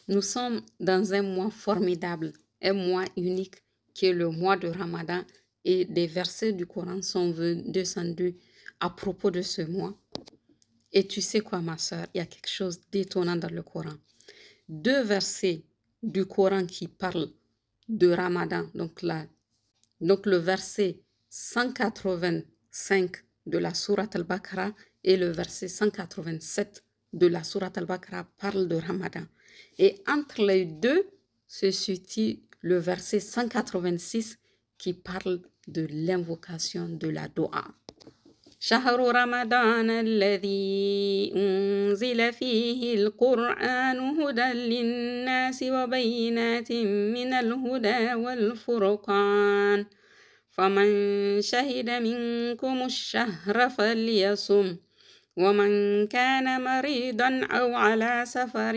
Nous sommes dans un mois formidable, un mois unique qui est le mois de Ramadan et des versets du Coran sont descendus à propos de ce mois. Et tu sais quoi, ma soeur, il y a quelque chose d'étonnant dans le Coran. 2 versets du Coran qui parlent de Ramadan, donc le verset 185 de la sourate Al-Baqarah et le verset 187 de la sourate Al-Baqarah parlent de Ramadan. Et entre les deux se situe le verset 186 qui parle de l'invocation de la doua. شهر رمضان الذي أنزل فيه القرآن هدى للناس وبينات من الهدى والفرقان فمن شهد منكم الشهر فليصم ومن كان مريضا أو على سفر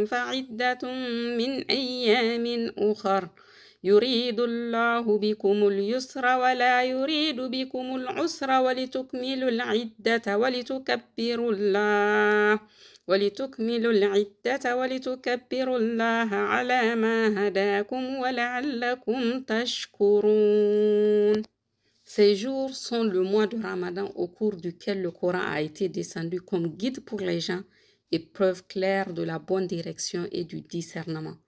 فعدة من أيام أخر يريد الله بكم اليسر ولا يريد بكم العسر ولتكملوا العدة ولتكبروا الله على ما هداكم ولعلكم تشكرون. Ces jours sont le mois de Ramadan au cours duquel le Coran a été descendu comme guide pour les gens et preuve claire de la bonne direction et du discernement.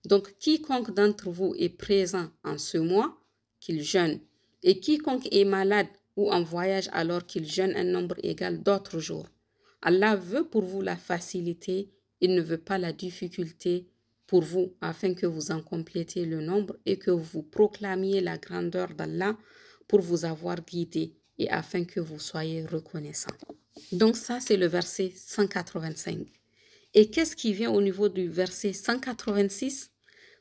Donc, quiconque d'entre vous est présent en ce mois, qu'il jeûne. Et quiconque est malade ou en voyage alors qu'il jeûne un nombre égal d'autres jours. Allah veut pour vous la facilité, il ne veut pas la difficulté pour vous afin que vous en complétiez le nombre et que vous proclamiez la grandeur d'Allah pour vous avoir guidé et afin que vous soyez reconnaissant. Donc ça, c'est le verset 185. Et qu'est-ce qui vient au niveau du verset 186?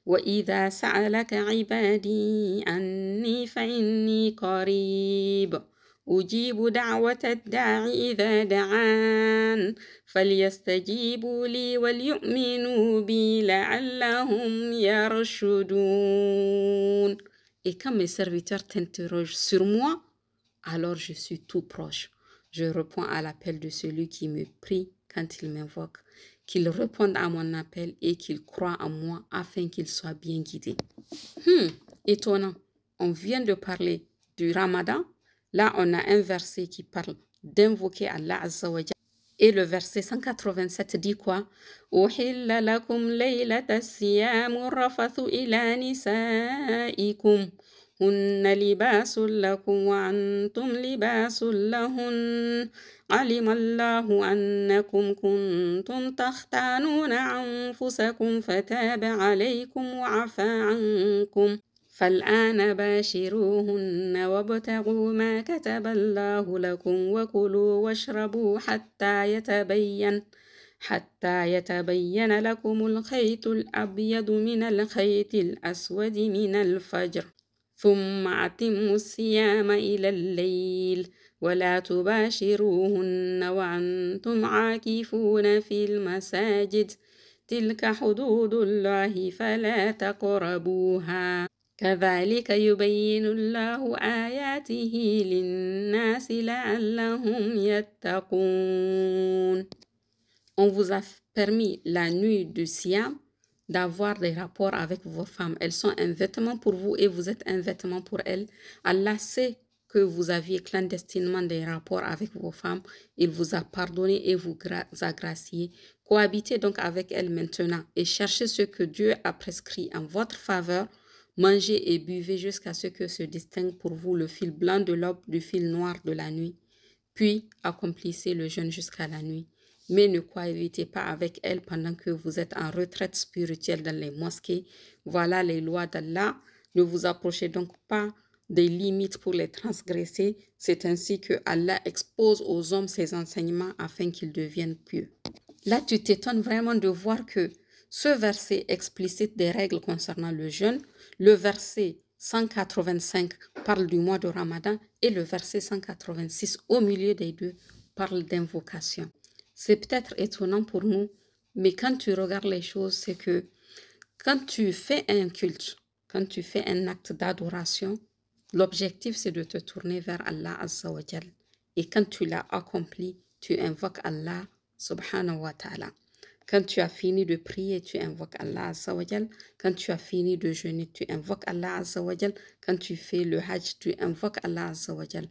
وَإِذَا سَأَلَكَ عِبَادِي أَنِّي فَإِنِّي قَرِيبٌ أُجِيبُ دَعْوَةَ الدَّاعِ إِذَا دَعَانِ فَلْيَسْتَجِيبُوا لِي وَلْيُؤْمِنُوا بِي لَعَلَّهُمْ يَرْشُدُونَ. Et quand mes serviteurs t'interrogent sur moi, alors je suis tout proche. Je réponds à l'appel de celui qui me prie quand il m'invoque, qu'il réponde à mon appel et qu'il croit en moi afin qu'il soit bien guidé. Étonnant. On vient de parler du Ramadan. Là, on a un verset qui parle d'invoquer Allah Azza wa Jalla. Et le verset 187 dit quoi? أُحِلَّ لَكُمْ لَيْلَةَ الصِّيَامِ الرَّفَثُ إِلَى نِسَائِكُمْ هن لباس لكم وأنتم لباس لهن علم الله أنكم كنتم تختانون أنفسكم فتاب عليكم وعفى عنكم فالآن باشروهن وابتغوا ما كتب الله لكم وكلوا واشربوا حتى يتبين لكم الخيط الأبيض من الخيط الأسود من الفجر ثم أتموا الصيام إلى الليل ولا تباشروهن وأنتم عاكفون في المساجد تلك حدود الله فلا تقربوها كذلك يبين الله آياته للناس لعلهم يتقون. On vous a permis la nuit de Siam d'avoir des rapports avec vos femmes. Elles sont un vêtement pour vous et vous êtes un vêtement pour elles. Allah sait que vous aviez clandestinement des rapports avec vos femmes. Il vous a pardonné et vous a gracié. Cohabitez donc avec elles maintenant et cherchez ce que Dieu a prescrit en votre faveur. Mangez et buvez jusqu'à ce que se distingue pour vous le fil blanc de l'aube du fil noir de la nuit. Puis accomplissez le jeûne jusqu'à la nuit. Mais ne cohabitez pas avec elles pendant que vous êtes en retraite spirituelle dans les mosquées. Voilà les lois d'Allah. Ne vous approchez donc pas des limites pour les transgresser. C'est ainsi que Allah expose aux hommes ses enseignements afin qu'ils deviennent pieux. Là, tu t'étonnes vraiment de voir que ce verset explicite des règles concernant le jeûne, le verset 185 parle du mois de Ramadan et le verset 186 au milieu des deux parle d'invocation. C'est peut-être étonnant pour nous, mais quand tu regardes les choses, c'est que quand tu fais un culte, quand tu fais un acte d'adoration, l'objectif c'est de te tourner vers Allah Azza wa Jal. Et quand tu l'as accompli, tu invoques Allah Subhanahu wa Ta'ala. Quand tu as fini de prier, tu invoques Allah Azza wa Jal. Quand tu as fini de jeûner, tu invoques Allah Azza wa Jal. Quand tu fais le hajj, tu invoques Allah Azza wa Jal.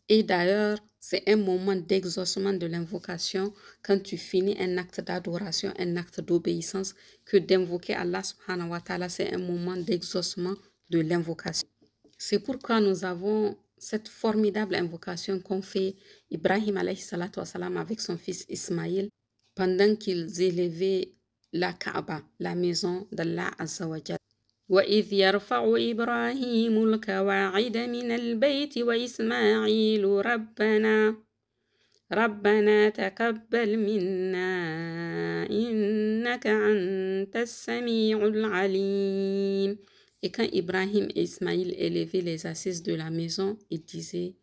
Et d'ailleurs, c'est un moment d'exaucement de l'invocation quand tu finis un acte d'adoration, un acte d'obéissance, que d'invoquer Allah subhanahu wa ta'ala, c'est un moment d'exaucement de l'invocation. C'est pourquoi nous avons cette formidable invocation qu'ont fait Ibrahim alayhi salatu wa salam avec son fils Ismaïl pendant qu'ils élevaient la Kaaba, la maison d'Allah Azza wa Jal. وإذ يرفع إبراهيم القواعد من البيت وإسماعيل ربنا تقبل منا إنك أنت السميع العليم. Et quand Ibrahim et Ismaïl élevaient les assises de la maison, ils disaient: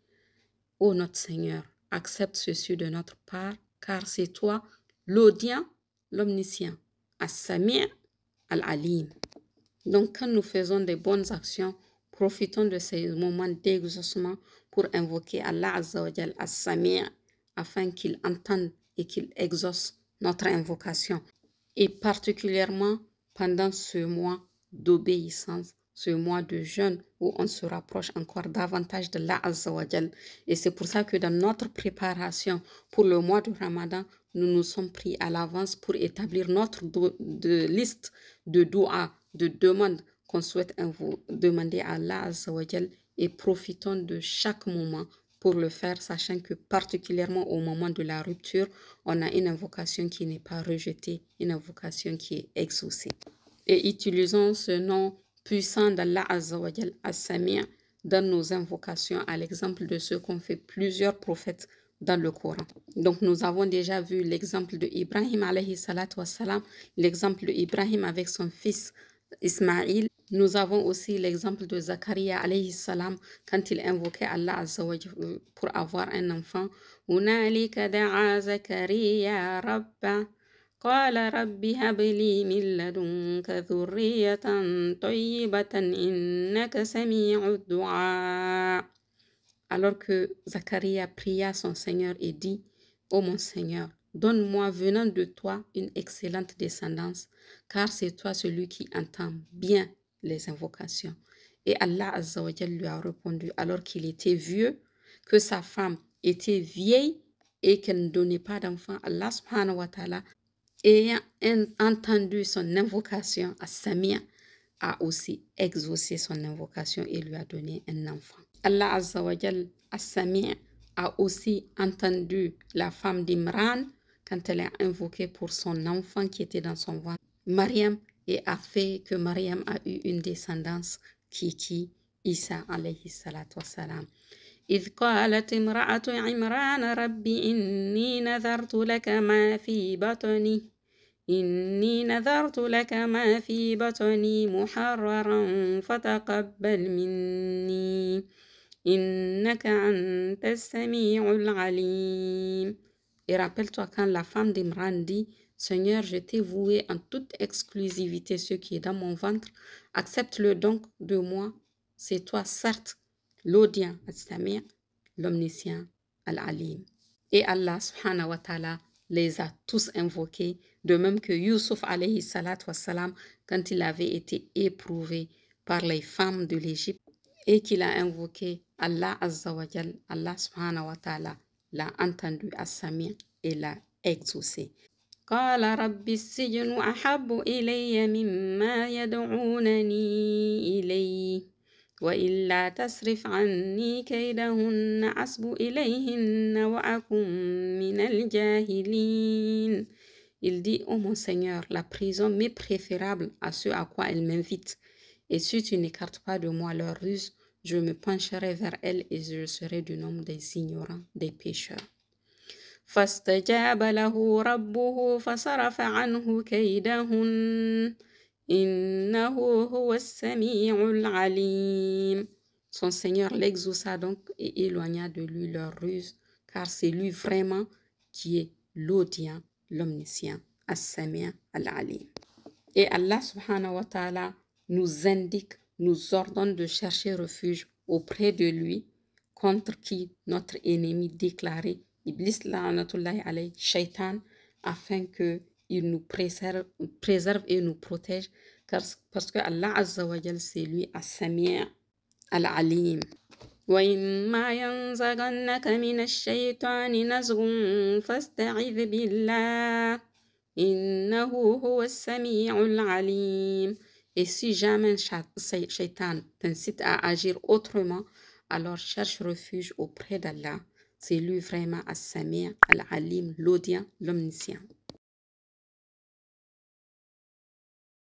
Ô notre Seigneur, accepte ceci de notre part, car c'est toi l'audient, l'omniscient, As-Sami' Al-Alim. Donc, quand nous faisons des bonnes actions, profitons de ces moments d'exaucement pour invoquer Allah Azza wa Jal As-Sami' afin qu'il entende et qu'il exauce notre invocation. Et particulièrement pendant ce mois d'obéissance, ce mois de jeûne où on se rapproche encore davantage de Allah Azza wa Jal. Et c'est pour ça que dans notre préparation pour le mois de Ramadan, nous nous sommes pris à l'avance pour établir notre liste de doua, de demandes qu'on souhaite demander à Allah Azza wa Jal, et profitons de chaque moment pour le faire, sachant que particulièrement au moment de la rupture, on a une invocation qui n'est pas rejetée, une invocation qui est exaucée. Et utilisons ce nom puissant d'Allah Azza wa Jal, As-Sami' dans nos invocations, à l'exemple de ce qu'ont fait plusieurs prophètes dans le Coran. Donc nous avons déjà vu l'exemple de Ibrahim alayhi salatu wassalam, l'exemple de Ibrahim avec son fils Ismaïl. Nous avons aussi l'exemple de Zakaria alayhi salam quand il invoquait Allah Azza wa Jal pour avoir un enfant. هنالك دعا زكريا ربه قال رب هب لي من لدنك ذرية طيبة إنك سميع الدعاء. Alors que Zacharia pria son Seigneur et dit: Ô mon Seigneur, donne-moi venant de toi une excellente descendance, car c'est toi celui qui entend bien les invocations. Et Allah Azza wa Jal lui a répondu alors qu'il était vieux, que sa femme était vieille et qu'elle ne donnait pas d'enfant. Allah subhanahu wa ta'ala, ayant entendu son invocation à Samia, a aussi exaucé son invocation et lui a donné un enfant. Allah Azza wa Jal As-Sami' a aussi entendu la femme d'Imran quand elle a invoqué pour son enfant qui était dans son ventre, Mariam, et a fait que Mariam a eu une descendance qui Isa alayhi salatu wassalam. إذ قالت امرأة عمران رب إني نذرت لك ما في بطني محررا فتقبل مني إنك أنت السميع العليم. Et rappelle-toi quand la femme d'Imran dit: Seigneur, je t'ai voué en toute exclusivité ce qui est dans mon ventre, accepte-le donc de moi, c'est toi certes l'audient, As-Sami', l'omniscient, Al-Alim. Et Allah subhanahu wa ta'ala les a tous invoqués, de même que Yusuf alayhi salatu wassalam, quand il avait été éprouvé par les femmes de l'Égypte et qu'il a invoqué Allah Azza wa Jal, Allah subhanahu wa ta'ala l'a entendu As-Sami' et l'a exaucé. قال رب السجن أحب إلي مما يدعونني إليه وإلا تصرف عني كيدهن أصب إليهن وأكن من الجاهلين. Il dit: Ô mon Seigneur, la prison m'est préférable à ce à quoi elle m'invite. Et si tu n'écartes pas de moi leur ruse, je me pencherai vers elle et je serai du nombre des ignorants, des pécheurs. فاستجاب له ربه فصرف عنه كيدهن إنه هو السميع العليم. Son Seigneur l'exauça donc et éloigna de lui leur ruse, car c'est lui vraiment qui est l'audient, l'omniscient, As-Sami' Al-Alim. Et Allah subhanahu wa ta'ala nous indique, nous ordonne de chercher refuge auprès de lui contre qui notre ennemi déclaré, Iblis la'anatullahi alayhi, Shaitan, afin que il nous préserve et nous protège parce que Allah Azza wa Jal, c'est lui As-Sami' Al-Alim. وَإِمَّا يَنزَغَنَّكَ مِنَ الشَّيْطَانِ نَزْغٌ فَاسْتَعِذْ بِاللَّهِ إِنَّهُ هُوَ السَّمِيعُ الْعَلِيمُ. Et si jamais Shaitan t'incite à agir autrement, alors cherche refuge auprès d'Allah. C'est lui vraiment As-Sami' Al-Alim, l'audient, l'omniscient.